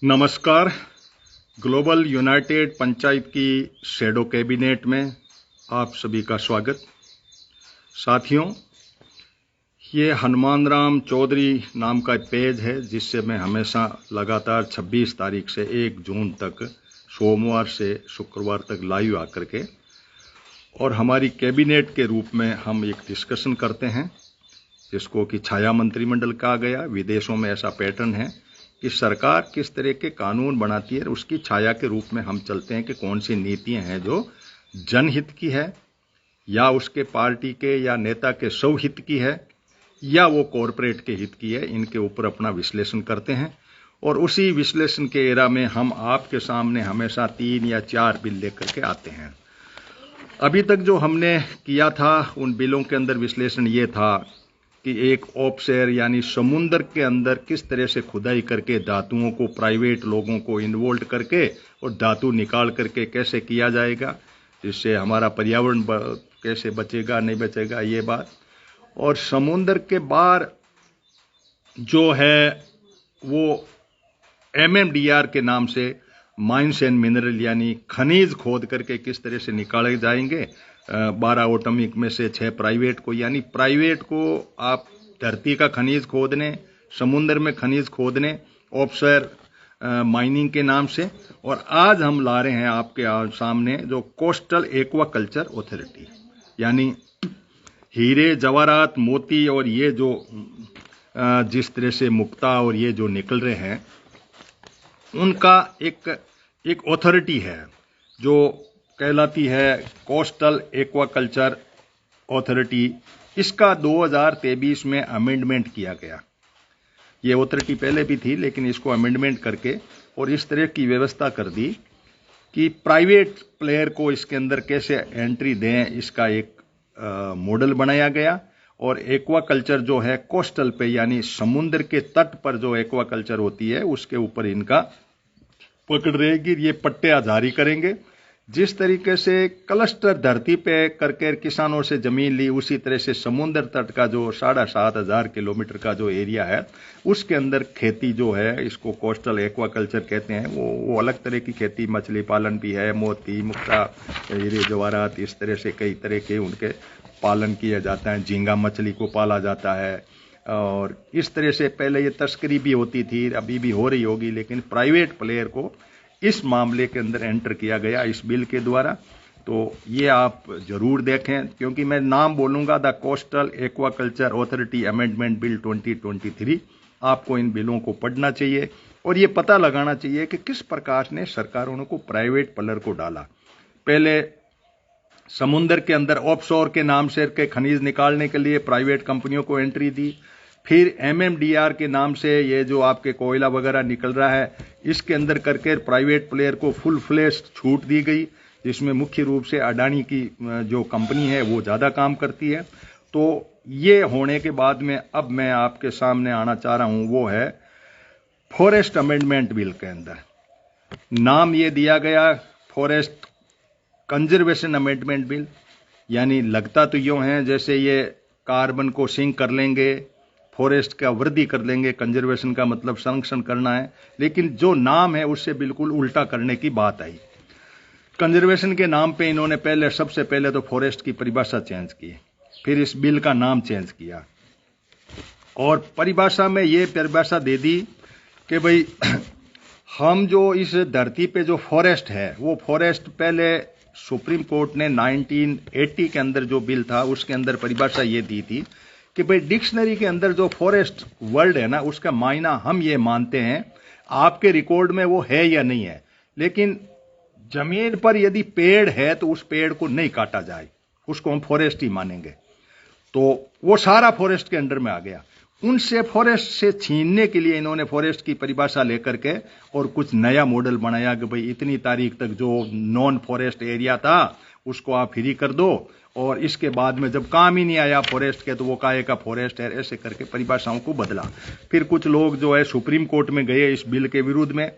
नमस्कार। Global United panchayat की shadow cabinet में आप सभी का स्वागत। साथियों, ये हनुमान राम चौधरी नाम का पेज है जिससे मैं हमेशा लगातार 26 तारीख से 1 जून तक सोमवार से शुक्रवार तक लाइव आकर के और हमारी कैबिनेट के रूप में हम एक डिस्कशन करते हैं जिसको कि छाया मंत्रिमंडल कहा गया। विदेशों में ऐसा पैटर्न है कि सरकार किस तरह के कानून बनाती है, उसकी छाया के रूप में हम चलते हैं कि कौन सी नीतियां हैं जो जनहित की है या उसके पार्टी के या नेता के स्वहित की है या वो कॉरपोरेट के हित की है। इनके ऊपर अपना विश्लेषण करते हैं और उसी विश्लेषण के एरा में हम आपके सामने हमेशा 3 या 4 बिल लेकर के आते हैं। अभी तक जो हमने किया था उन बिलों के अंदर विश्लेषण ये था कि एक ऑफशोर यानी समुद्र के अंदर किस तरह से खुदाई करके धातुओं को प्राइवेट लोगों को इन्वॉल्व करके और धातु निकाल करके कैसे किया जाएगा, जिससे हमारा पर्यावरण कैसे बचेगा नहीं बचेगा ये बात। और समुद्र के बाहर जो है वो MMDR के नाम से माइंस एंड मिनरल यानी खनिज खोद करके किस तरह से निकाले जाएंगे। 12 एटॉमिक में से 6 प्राइवेट को, यानी प्राइवेट को आप धरती का खनिज खोदने, समुद्र में खनिज खोदने, ऑफशोर माइनिंग के नाम से। और आज हम ला रहे हैं आपके सामने जो कोस्टल एक्वाकल्चर अथॉरिटी, यानी हीरे जवाहरात मोती और ये जो जिस तरह से मुक्ता और ये जो निकल रहे हैं उनका एक अथॉरिटी है जो कहलाती है कोस्टल एक्वाकल्चर अथॉरिटी। इसका 2023 में अमेंडमेंट किया गया। ये अथॉरिटी पहले भी थी लेकिन इसको अमेंडमेंट करके और इस तरह की व्यवस्था कर दी कि प्राइवेट प्लेयर को इसके अंदर कैसे एंट्री दें, इसका एक मॉडल बनाया गया। और एक्वाकल्चर जो है कोस्टल पे यानी समुद्र के तट पर जो एक्वाकल्चर होती है उसके ऊपर इनका पकड़ रहेगी। ये पट्टे जारी करेंगे। जिस तरीके से क्लस्टर धरती पे करके किसानों से जमीन ली, उसी तरह से समुद्र तट का जो 7,500 किलोमीटर का जो एरिया है उसके अंदर खेती जो है, इसको कोस्टल एक्वाकल्चर कहते हैं। वो अलग तरह की खेती, मछली पालन भी है, मोती मुक्ता हीरे जवाहरात, इस तरह से कई तरह के उनके पालन किया जाता है। झींगा मछली को पाला जाता है और इस तरह से पहले ये तस्करी भी होती थी, अभी भी हो रही होगी, लेकिन प्राइवेट प्लेयर को इस मामले के अंदर एंटर किया गया इस बिल के द्वारा। तो ये आप जरूर देखें क्योंकि मैं नाम बोलूंगा, the coastal aquaculture authority amendment bill 2023। आपको इन बिलों को पढ़ना चाहिए और ये पता लगाना चाहिए कि किस प्रकार ने सरकारों को प्राइवेट प्लेयर को डाला। पहले समुद्र के अंदर ऑफशोर के नाम से के खनिज निकालने के लिए प्राइवेट कंपनियों को एंट्री दी। फिर MMDR के नाम से ये जो आपके कोयला वगैरह निकल रहा है इसके अंदर करके प्राइवेट प्लेयर को फुल फ्लेश छूट दी गई, जिसमें मुख्य रूप से अडानी की जो कंपनी है वो ज्यादा काम करती है। तो ये होने के बाद में अब मैं आपके सामने आना चाह रहा हूं वो है फॉरेस्ट अमेंडमेंट बिल के अंदर नाम ये दिया गया फॉरेस्ट कंजर्वेशन अमेंडमेंट बिल। यानी लगता तो यूं है जैसे ये कार्बन को सिंक कर लेंगे, फॉरेस्ट का वृद्धि कर लेंगे, कंजर्वेशन का मतलब संरक्षण करना है, लेकिन जो नाम है उससे बिल्कुल उल्टा करने की बात आई। कंजर्वेशन के नाम पे इन्होंने सबसे पहले तो फॉरेस्ट की परिभाषा चेंज की, फिर इस बिल का नाम चेंज किया और परिभाषा में ये परिभाषा दे दी कि भाई हम जो इस धरती पे जो फॉरेस्ट है वो फॉरेस्ट पहले सुप्रीम कोर्ट ने 1980 के अंदर जो बिल था उसके अंदर परिभाषा ये दी थी कि भाई डिक्शनरी के अंदर जो फॉरेस्ट वर्ड है ना उसका मायना हम ये मानते हैं, आपके रिकॉर्ड में वो है या नहीं है, लेकिन जमीन पर यदि पेड़ है तो उस पेड़ को नहीं काटा जाए, उसको हम फॉरेस्ट ही मानेंगे। तो वो सारा फॉरेस्ट के अंडर में आ गया। उनसे फॉरेस्ट से छीनने के लिए इन्होंने फॉरेस्ट की परिभाषा लेकर के और कुछ नया मॉडल बनाया कि भाई इतनी तारीख तक जो नॉन फॉरेस्ट एरिया था उसको आप फ्री कर दो और इसके बाद में जब काम ही नहीं आया फॉरेस्ट के तो वो काहे का फॉरेस्ट है, ऐसे करके परिभाषाओं को बदला। फिर कुछ लोग जो है सुप्रीम कोर्ट में गए इस बिल के विरुद्ध में।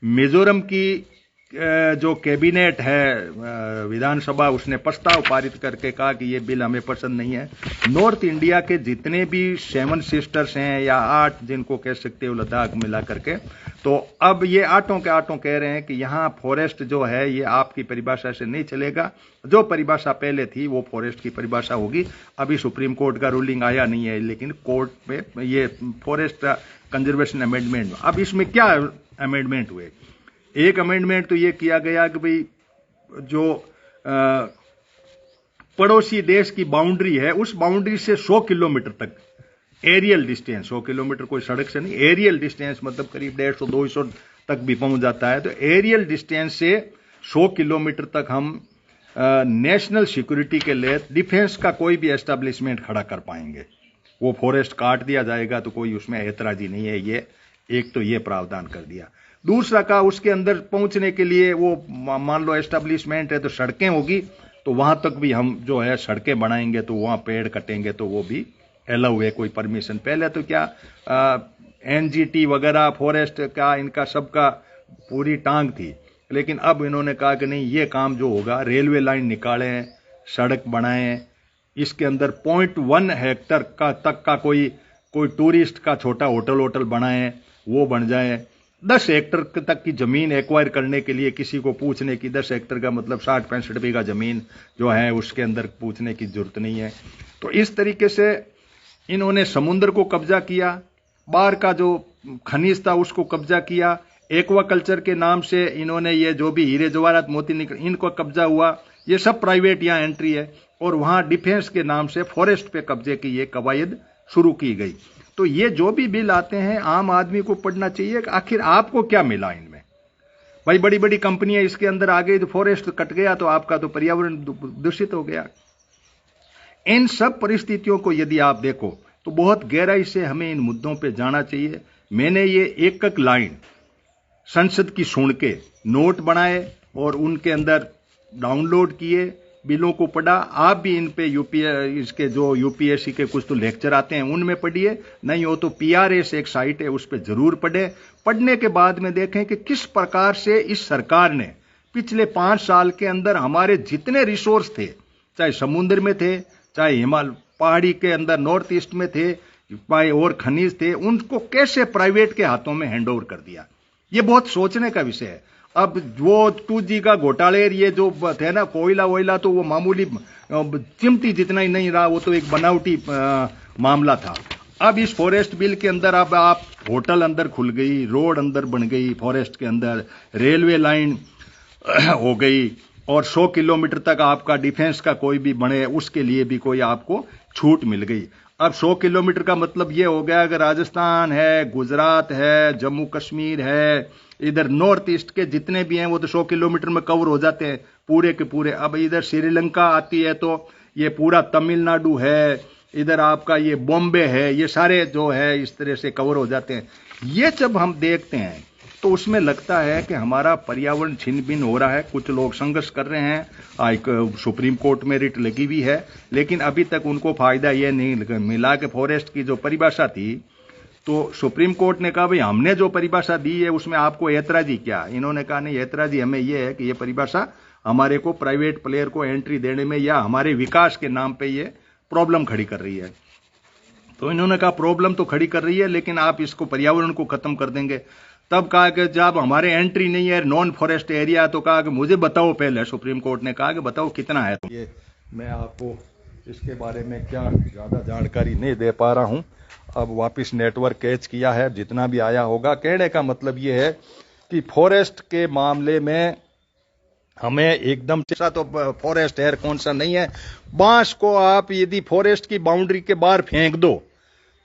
मिजोरम की जो कैबिनेट है विधानसभा, उसने प्रस्ताव पारित करके कहा कि ये बिल हमें पसंद नहीं है। नॉर्थ इंडिया के जितने भी 7 सिस्टर्स हैं या 8 जिनको कह सकते हो लद्दाख मिला करके, तो अब ये आठों के आठों कह रहे हैं कि यहाँ फॉरेस्ट जो है ये आपकी परिभाषा से नहीं चलेगा। जो परिभाषा पहले थी वो फॉरेस्ट की परिभाषा होगी। अभी सुप्रीम कोर्ट का रूलिंग आया नहीं है, लेकिन कोर्ट में ये फॉरेस्ट कंजर्वेशन अमेंडमेंट, अब इसमें क्या अमेंडमेंट हुए? एक अमेंडमेंट तो ये किया गया कि भाई जो पड़ोसी देश की बाउंड्री है उस बाउंड्री से 100 किलोमीटर तक एरियल डिस्टेंस, 100 किलोमीटर कोई सड़क से नहीं, एरियल डिस्टेंस मतलब करीब 150-200 तक भी पहुंच जाता है। तो एरियल डिस्टेंस से 100 किलोमीटर तक हम नेशनल सिक्योरिटी के लिए डिफेंस का कोई भी एस्टेब्लिशमेंट खड़ा कर पाएंगे। वो फॉरेस्ट काट दिया जाएगा तो कोई उसमें ऐतराजी नहीं है। ये एक तो ये प्रावधान कर दिया। दूसरा का उसके अंदर पहुंचने के लिए वो मान लो एस्टेब्लिशमेंट है तो सड़कें होगी, तो वहां तक भी हम जो है सड़कें बनाएंगे, तो वहां पेड़ कटेंगे तो वो भी अलाउ है, कोई परमिशन। पहले तो क्या एनजीटी वगैरह फॉरेस्ट का इनका सबका पूरी टांग थी, लेकिन अब इन्होंने कहा कि नहीं, ये काम जो होगा रेलवे लाइन निकालें, सड़क बनाएं, इसके अंदर 0.1 हेक्टर का तक का कोई टूरिस्ट का छोटा होटल बनाएं, वो बन जाए। 10 हेक्टर तक की जमीन एक्वायर करने के लिए किसी को पूछने की, 10 हेक्टर का मतलब 60-65 बीघा जमीन जो है उसके अंदर पूछने की जरूरत नहीं है। तो इस तरीके से इन्होंने समुद्र को कब्जा किया, बाहर का जो खनिज था उसको कब्जा किया, एक्वाकल्चर के नाम से इन्होंने ये जो भी हीरे जवाहरात मोती निकल इनको कब्जा हुआ, ये सब प्राइवेट यहाँ एंट्री है। और वहां डिफेंस के नाम से फॉरेस्ट पे कब्जे की ये कवायद शुरू की गई। तो ये जो भी बिल आते हैं आम आदमी को पढ़ना चाहिए कि आखिर आपको क्या मिला इनमें। भाई बड़ी बड़ी कंपनियां इसके अंदर आ गई तो फॉरेस्ट कट गया तो आपका तो पर्यावरण दूषित हो गया। इन सब परिस्थितियों को यदि आप देखो तो बहुत गहराई से हमें इन मुद्दों पे जाना चाहिए। मैंने ये एक एक लाइन संसद की सुन के नोट बनाए और उनके अंदर डाउनलोड किए, बिलों को पढ़ा। आप भी इन पे इसके जो यूपीएससी के कुछ तो लेक्चर आते हैं उनमें पढ़िए, नहीं हो तो पीआरएस एक साइट है उस पे जरूर पढ़े। पढ़ने के बाद में देखें कि किस प्रकार से इस सरकार ने पिछले 5 साल के अंदर हमारे जितने रिसोर्स थे, चाहे समुद्र में थे, चाहे हिमालय पहाड़ी के अंदर नॉर्थ ईस्ट में थे, और खनिज थे, उनको कैसे प्राइवेट के हाथों में हैंडओवर कर दिया। ये बहुत सोचने का विषय है। अब वो 2G का घोटाले ये जो थे ना, कोयला वोयला, तो वो मामूली चिमटी जितना ही नहीं रहा, वो तो एक बनावटी मामला था। अब इस फॉरेस्ट बिल के अंदर अब आप होटल अंदर खुल गई, रोड अंदर बन गई, फॉरेस्ट के अंदर रेलवे लाइन हो गई, और 100 किलोमीटर तक आपका डिफेंस का कोई भी बने उसके लिए भी कोई आपको छूट मिल गई। अब 100 किलोमीटर का मतलब ये हो गया कि राजस्थान है, गुजरात है, जम्मू कश्मीर है, इधर नॉर्थ ईस्ट के जितने भी हैं वो तो 100 किलोमीटर में कवर हो जाते हैं पूरे के पूरे। अब इधर श्रीलंका आती है तो ये पूरा तमिलनाडु है, इधर आपका ये बॉम्बे है, ये सारे जो है इस तरह से कवर हो जाते हैं। ये जब हम देखते हैं तो उसमें लगता है कि हमारा पर्यावरण छिन्न भिन्न हो रहा है। कुछ लोग संघर्ष कर रहे हैं, एक सुप्रीम कोर्ट में रिट लगी हुई है, लेकिन अभी तक उनको फायदा ये नहीं मिला कि फॉरेस्ट की जो परिभाषा थी, तो सुप्रीम कोर्ट ने कहा भाई हमने जो परिभाषा दी है उसमें आपको ऐतराजी क्या। इन्होंने कहा नहीं, ऐतराजी हमें यह है कि यह परिभाषा हमारे को प्राइवेट प्लेयर को एंट्री देने में या हमारे विकास के नाम पे ये प्रॉब्लम खड़ी कर रही है। तो इन्होंने कहा प्रॉब्लम तो खड़ी कर रही है, लेकिन आप इसको पर्यावरण को खत्म कर देंगे। तब कहा कि जब हमारे एंट्री नहीं है नॉन फॉरेस्ट एरिया, तो कहा कि मुझे बताओ पहले, सुप्रीम कोर्ट ने कहा कि बताओ कितना है। ये मैं आपको इसके बारे में क्या ज्यादा जानकारी नहीं दे पा रहा हूं। अब वापस नेटवर्क कैच किया है, जितना भी आया होगा। कहने का मतलब ये है कि फॉरेस्ट के मामले में हमें एकदम से तो फॉरेस्ट है कौन सा नहीं है। बांस को आप यदि फॉरेस्ट की बाउंड्री के बाहर फेंक दो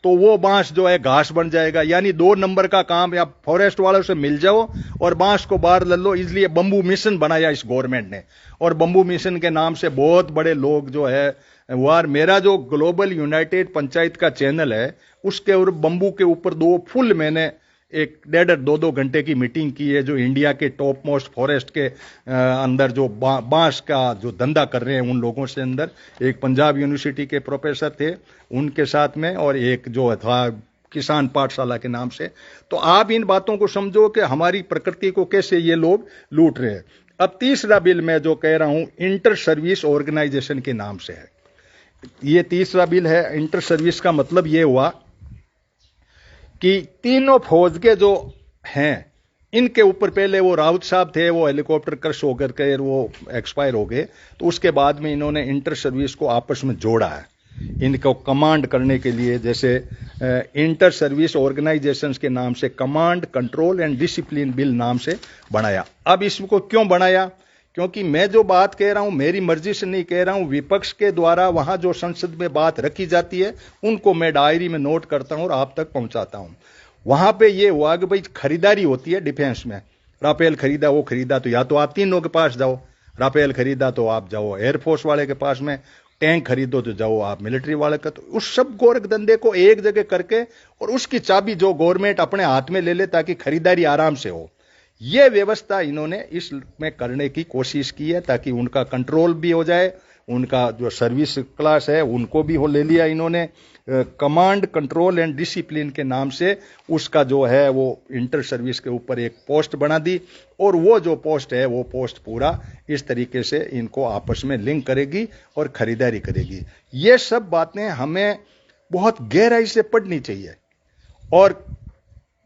तो वो बांस जो है घास बन जाएगा। यानी 2 नंबर का काम, या फॉरेस्ट वालों से मिल जाओ और बांस को बाहर ले लो। इसलिए बंबू मिशन बनाया इस गवर्नमेंट ने, और बंबू मिशन के नाम से बहुत बड़े लोग जो है वो, मेरा जो ग्लोबल यूनाइटेड पंचायत का चैनल है उसके और बंबू के ऊपर 2 फुल मैंने 1.5-2 घंटे की मीटिंग की है, जो इंडिया के टॉप मोस्ट फॉरेस्ट के अंदर जो बांस का जो धंधा कर रहे हैं उन लोगों से अंदर, एक पंजाब यूनिवर्सिटी के प्रोफेसर थे उनके साथ में, और एक जो था किसान पाठशाला के नाम से। तो आप इन बातों को समझो कि हमारी प्रकृति को कैसे ये लोग लूट रहे हैं। अब तीसरा बिल मैं जो कह रहा हूं इंटर सर्विस ऑर्गेनाइजेशन के नाम से है। ये तीसरा बिल है। इंटर सर्विस का मतलब ये हुआ कि तीनों फौज के जो हैं इनके ऊपर, पहले वो राउत साहब थे, वो हेलीकॉप्टर क्रश होकर के वो एक्सपायर हो गए, तो उसके बाद में इन्होंने इंटर सर्विस को आपस में जोड़ा है इनको कमांड करने के लिए। जैसे इंटर सर्विस ऑर्गेनाइजेशंस के नाम से command control and discipline bill नाम से बनाया। अब इसको क्यों बनाया? क्योंकि मैं जो बात कह रहा हूं मेरी मर्जी से नहीं कह रहा हूं, विपक्ष के द्वारा वहां जो संसद में बात रखी जाती है उनको मैं डायरी में नोट करता हूं और आप तक पहुंचाता हूं। वहां पे ये हुआ कि भाई खरीदारी होती है डिफेंस में, राफेल खरीदा, वो खरीदा, तो या तो आप तीनों के पास जाओ, राफेल खरीदा तो आप जाओ एयरफोर्स वाले के पास में, टैंक खरीदो तो जाओ आप मिलिट्री वाले का। तो उस सब गोरख धंधे को एक जगह करके और उसकी चाबी जो गवर्नमेंट अपने हाथ में ले ले ताकि खरीदारी आराम से हो, यह व्यवस्था इन्होंने इसमें करने की कोशिश की है ताकि उनका कंट्रोल भी हो जाए, उनका जो सर्विस क्लास है उनको भी हो ले लिया इन्होंने। कमांड कंट्रोल एंड डिसिप्लिन के नाम से उसका जो है वो इंटर सर्विस के ऊपर एक पोस्ट बना दी और वो जो पोस्ट है वो पोस्ट पूरा इस तरीके से इनको आपस में लिंक करेगी और खरीदारी करेगी। ये सब बातें हमें बहुत गहराई से पढ़नी चाहिए और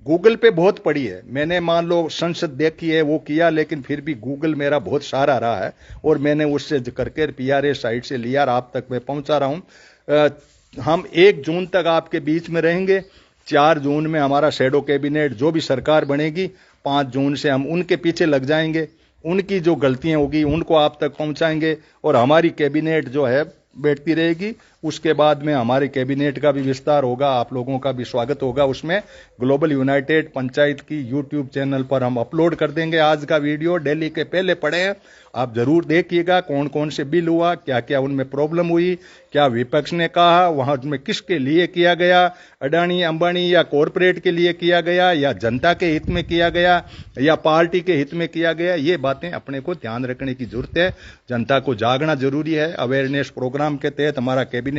गूगल पे बहुत पढ़ी है मैंने। मान लो संसद देखी है वो किया, लेकिन फिर भी गूगल मेरा बहुत सहारा रहा है और मैंने उससे करके PRA साइट से लिया और आप तक मैं पहुंचा रहा हूं। हम 1 जून तक आपके बीच में रहेंगे। 4 जून में हमारा शैडो कैबिनेट जो भी सरकार बनेगी, 5 जून से हम उनके पीछे लग जाएंगे, उनकी जो गलतियां होगी उनको आप तक पहुंचाएंगे और हमारी कैबिनेट जो है बैठती रहेगी। उसके बाद में हमारे कैबिनेट का भी विस्तार होगा, आप लोगों का भी स्वागत होगा उसमें। ग्लोबल यूनाइटेड पंचायत की YouTube चैनल पर हम अपलोड कर देंगे आज का वीडियो। दिल्ली के पहले पढ़े हैं, आप जरूर देखिएगा कौन कौन से बिल हुआ, क्या क्या उनमें प्रॉब्लम हुई, क्या विपक्ष ने कहा, वहां में किसके लिए किया गया, अडानी अंबानी या कॉरपोरेट के लिए किया गया या जनता के हित में किया गया या पार्टी के हित में किया गया। ये बातें अपने को ध्यान रखने की जरूरत है। जनता को जागना जरूरी है। अवेयरनेस प्रोग्राम के तहत हमारा कैबिनेट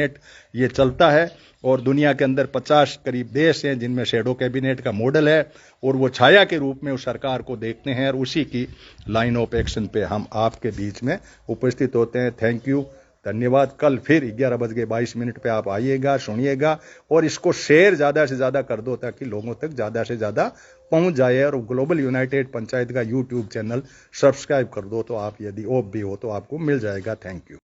ये चलता है और दुनिया के अंदर 50 करीब देश हैं जिनमें शैडो कैबिनेट का मॉडल है और वो छाया के रूप में उस सरकार को देखते हैं और उसी की लाइन ऑफ एक्शन पे हम आपके बीच में उपस्थित होते हैं। थैंक यू, धन्यवाद। कल फिर 11:22 पे आप आइएगा, सुनिएगा और इसको शेयर ज्यादा से ज्यादा कर दो ताकि लोगों तक ज्यादा से ज्यादा पहुंच जाए और ग्लोबल यूनाइटेड पंचायत का YouTube चैनल सब्सक्राइब कर दो तो आप यदि ऑफ भी हो तो आपको मिल जाएगा। Thank you.